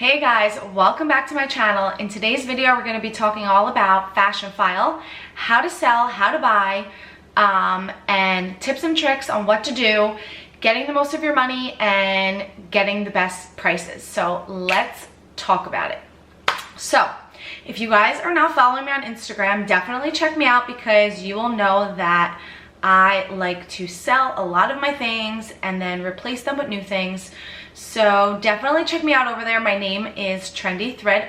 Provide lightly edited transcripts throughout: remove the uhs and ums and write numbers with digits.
Hey guys, welcome back to my channel. In today's video, we're going to be talking all about FASHIONPHILE, how to sell, how to buy, and tips and tricks on what to do, getting the most of your money, and getting the best prices. So let's talk about it. So if you guys are not following me on Instagram, definitely check me out because you will know that I like to sell a lot of my things and then replace them with new things. So definitely check me out over there. My name is trendythread_.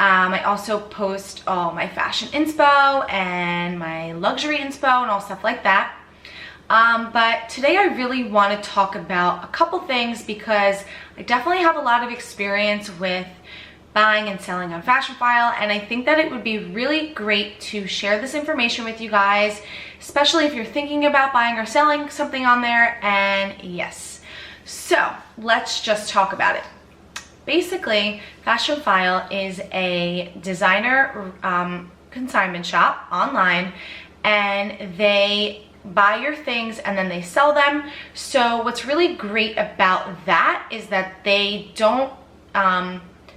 I also post all my fashion inspo and my luxury inspo and all stuff like that. But today I really want to talk about a couple things because I definitely have a lot of experience with buying and selling on FASHIONPHILE, and I think that it would be really great to share this information with you guys, especially if you're thinking about buying or selling something on there. And yes, so let's just talk about it. Basically, FASHIONPHILE is a designer consignment shop online, and they buy your things and then they sell them. So what's really great about that is that they don't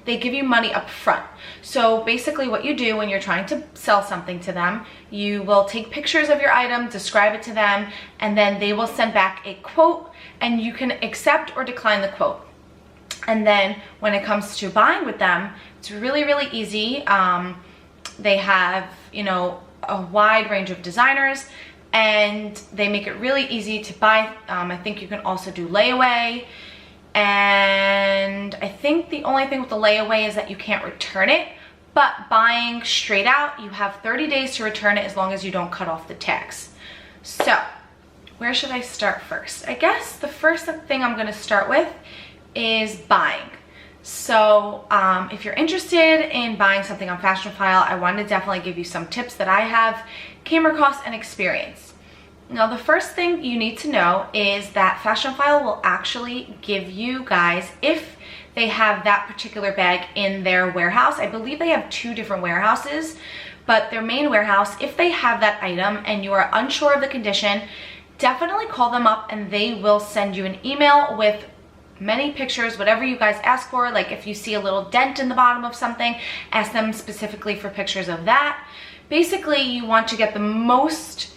they give you money up front. So basically what you do when you're trying to sell something to them, you will take pictures of your item, describe it to them, and then they will send back a quote, and you can accept or decline the quote. And then when it comes to buying with them, it's really, really easy. They have, you know, a wide range of designers, and they make it really easy to buy. I think you can also do layaway. And I think the only thing with the layaway is that you can't return it, but buying straight out, you have 30 days to return it as long as you don't cut off the tags. So where should I start first? I guess the first thing I'm going to start with is buying. So if you're interested in buying something on FASHIONPHILE, I want to definitely give you some tips that I have came across and experienced. Now, the first thing you need to know is that FASHIONPHILE will actually give you guys, if they have that particular bag in their warehouse, I believe they have 2 different warehouses, but their main warehouse, if they have that item and you are unsure of the condition, definitely call them up and they will send you an email with many pictures, whatever you guys ask for. Like if you see a little dent in the bottom of something, ask them specifically for pictures of that. Basically, you want to get the most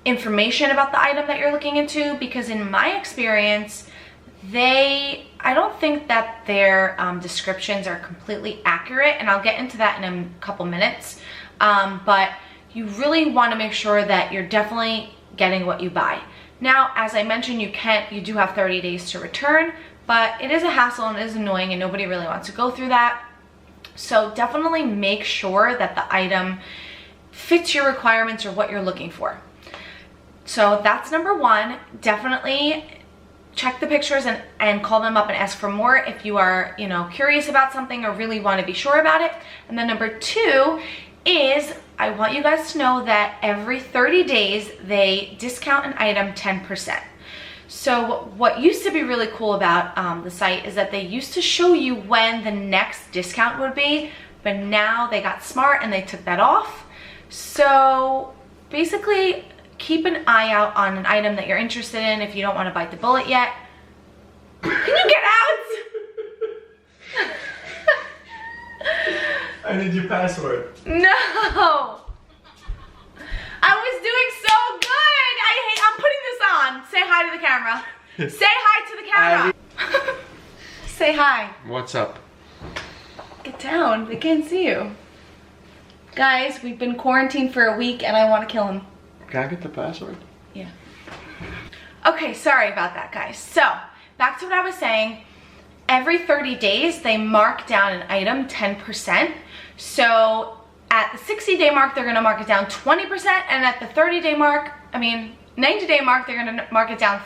information about the item that you're looking into, because in my experience, I don't think that their descriptions are completely accurate, and I'll get into that in a couple minutes. But you really want to make sure that you're definitely getting what you buy. Now, as I mentioned, you do have 30 days to return, but it is a hassle and it is annoying and nobody really wants to go through that. So definitely make sure that the item fits your requirements or what you're looking for. So that's number 1. Definitely check the pictures and call them up and ask for more if you are, you know, curious about something or really want to be sure about it. And then number 2 is, I want you guys to know that every 30 days they discount an item 10%. So what used to be really cool about the site is that they used to show you when the next discount would be, but now they got smart and they took that off. So basically, keep an eye out on an item that you're interested in if you don't want to bite the bullet yet. Can you get out? I need your password. No! I was doing so good! I'm putting this on. Say hi to the camera. Say hi to the camera. Say hi. What's up? Get down. They can't see you. Guys, we've been quarantined for a week and I want to kill him. Can I get the password? Yeah. Okay, sorry about that, guys. So, back to what I was saying. Every 30 days, they mark down an item 10%. So, at the 60-day mark, they're going to mark it down 20%. And at the 90-day mark, they're going to mark it down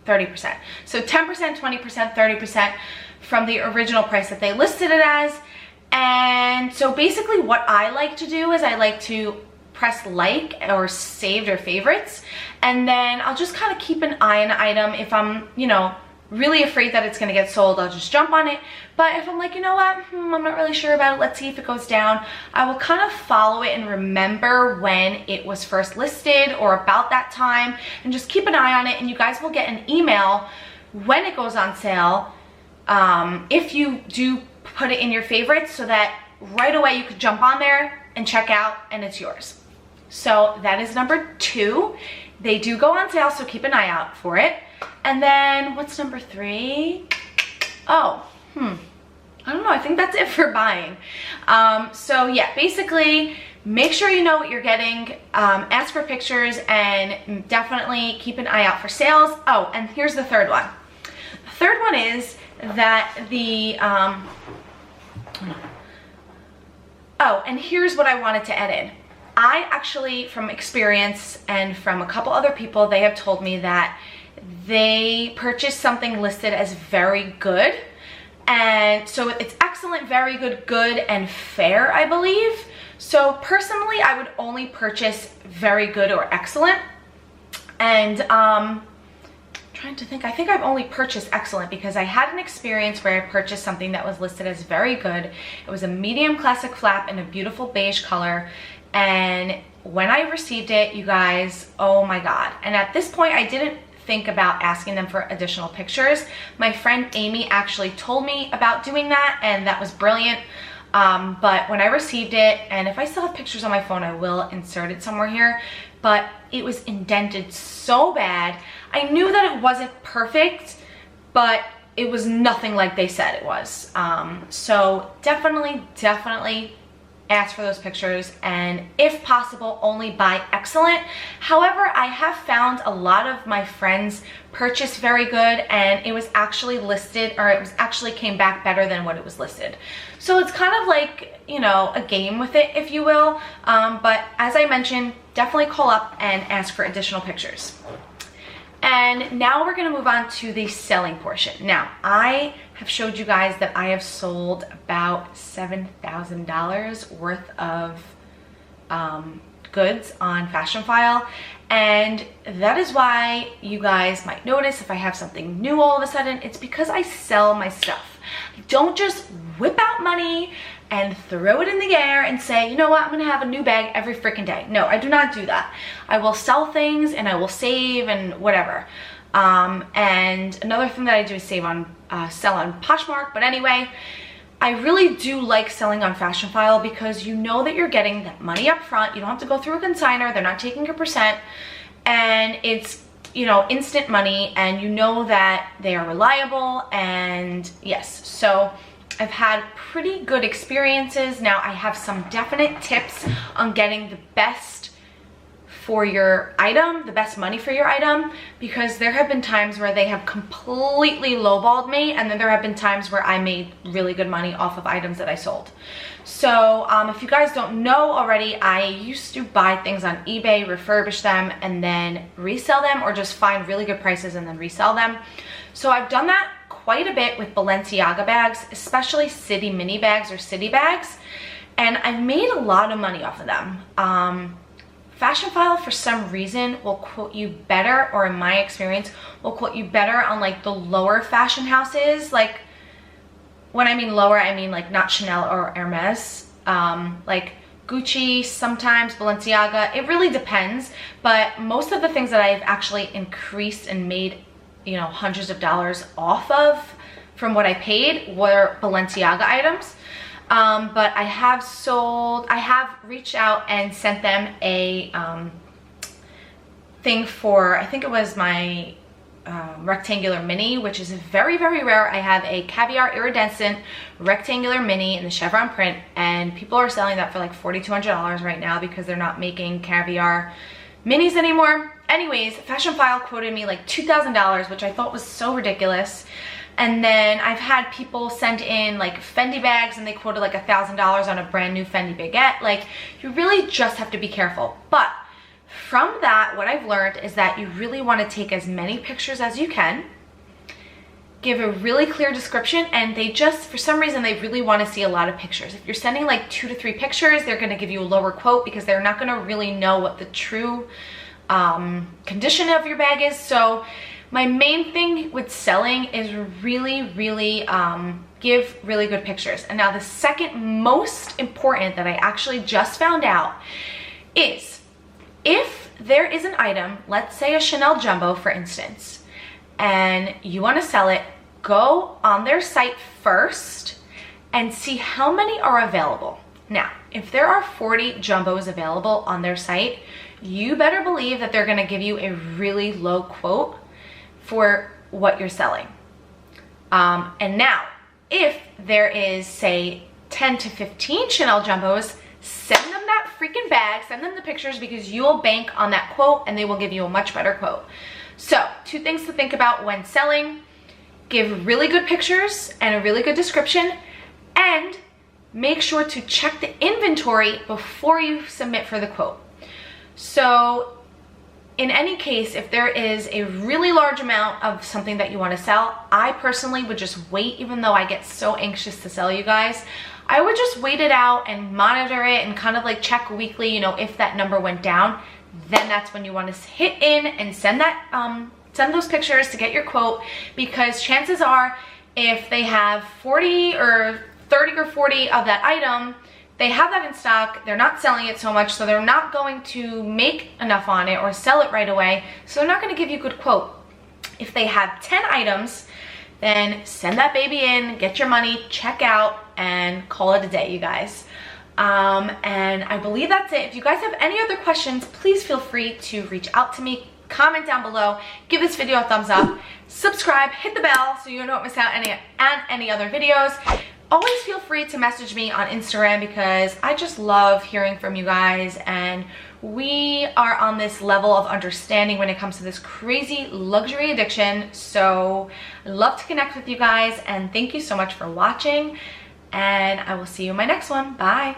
30%. So, 10%, 20%, 30% from the original price that they listed it as. And so basically what I like to do is I like to press like or saved or favorites, and then I'll just kind of keep an eye on an item. If I'm, you know, really afraid that it's going to get sold, I'll just jump on it. But if I'm like, you know what, I'm not really sure about it, let's see if it goes down, I will kind of follow it and remember when it was first listed or about that time, and just keep an eye on it. And you guys will get an email when it goes on sale if you do put it in your favorites, so that right away you could jump on there and check out and it's yours. So that is number 2. They do go on sale, so keep an eye out for it. And then what's number 3? Oh, I don't know, I think that's it for buying. So yeah, basically make sure you know what you're getting, ask for pictures, and definitely keep an eye out for sales. Oh, and here's the third one. The third one is that the, oh, and here's what I wanted to add in. I actually, from experience and from a couple other people, they have told me that they purchased something listed as very good. And so it's excellent, very good, good, and fair, I believe. So personally, I would only purchase very good or excellent. And trying to think, I think I've only purchased excellent because I had an experience where I purchased something that was listed as very good. It was a medium classic flap in a beautiful beige color. And when I received it, you guys, oh my God. And at this point, I didn't think about asking them for additional pictures. My friend Amy actually told me about doing that, and that was brilliant. But when I received it, and if I still have pictures on my phone, I will insert it somewhere here, but it was indented so bad. I knew that it wasn't perfect, but it was nothing like they said it was. So definitely ask for those pictures, and if possible, only buy excellent. However, I have found a lot of my friends purchase very good, and it was actually listed, or it was actually came back better than what it was listed. So it's kind of like, you know, a game with it, if you will. But as I mentioned, definitely call up and ask for additional pictures. And now we're gonna move on to the selling portion. Now, I have showed you guys that I have sold about $7,000 worth of goods on FASHIONPHILE, and that is why you guys might notice if I have something new all of a sudden, it's because I sell my stuff. I don't just whip out money and throw it in the air and say, you know what, I'm gonna have a new bag every freaking day. No, I do not do that. I will sell things and I will save and whatever. And another thing that I do is sell on Poshmark. But anyway, I really do like selling on FASHIONPHILE because you know that you're getting that money up front. You don't have to go through a consignor. They're not taking your percent, and it's, you know, instant money, and you know that they are reliable. And yes, so I've had pretty good experiences. Now I have some definite tips on getting the best for your item, the best money for your item, because there have been times where they have completely lowballed me, and then there have been times where I made really good money off of items that I sold. So if you guys don't know already, I used to buy things on eBay, refurbish them, and then resell them, or just find really good prices and then resell them. So I've done that quite a bit with Balenciaga bags, especially city mini bags or city bags, and I've made a lot of money off of them. FASHIONPHILE, for some reason, will quote you better, or in my experience, will quote you better on like the lower fashion houses. Like, when I mean lower, I mean like not Chanel or Hermes, like Gucci, sometimes Balenciaga. It really depends, but most of the things that I've actually increased and made, you know, hundreds of dollars off of from what I paid were Balenciaga items. But I have reached out and sent them a thing for, I think it was my rectangular mini, which is very, very rare. I have a caviar iridescent rectangular mini in the chevron print, and people are selling that for like $4,200 right now because they're not making caviar minis anymore. Anyways, FASHIONPHILE quoted me like $2,000, which I thought was so ridiculous. And then I've had people send in like Fendi bags, and they quoted like $1,000 on a brand new Fendi baguette. Like, you really just have to be careful. But from that, what I've learned is that you really want to take as many pictures as you can, give a really clear description, and they just, for some reason, they really want to see a lot of pictures. If you're sending like 2 to 3 pictures, they're going to give you a lower quote because they're not going to really know what the true condition of your bag is. So my main thing with selling is really give really good pictures. And now the second most important that I actually just found out is, if there is an item, let's say a Chanel Jumbo for instance, and you want to sell it, go on their site first and see how many are available. Now, if there are 40 jumbos available on their site, you better believe that they're gonna give you a really low quote for what you're selling. And now, if there is, say, 10 to 15 Chanel jumbos, send them that freaking bag, send them the pictures, because you'll bank on that quote and they will give you a much better quote. So, 2 things to think about when selling: give really good pictures and a really good description, and make sure to check the inventory before you submit for the quote. So in any case, if there is a really large amount of something that you want to sell, I personally would just wait. Even though I get so anxious to sell, you guys, I would just wait it out and monitor it and kind of like check weekly, you know, if that number went down, then that's when you want to hit in and send that send those pictures to get your quote, because chances are if they have 40 or 30 or 40 of that item, they have that in stock, they're not selling it so much, so they're not going to make enough on it or sell it right away, so they're not going to give you a good quote. If they have 10 items, then send that baby in, get your money, check out, and call it a day, you guys. And I believe that's it. If you guys have any other questions, please feel free to reach out to me, comment down below, give this video a thumbs up, subscribe, hit the bell so you don't miss out on any other videos. Always feel free to message me on Instagram, because I just love hearing from you guys, and we are on this level of understanding when it comes to this crazy luxury addiction. So I love to connect with you guys, and thank you so much for watching, and I will see you in my next one. Bye.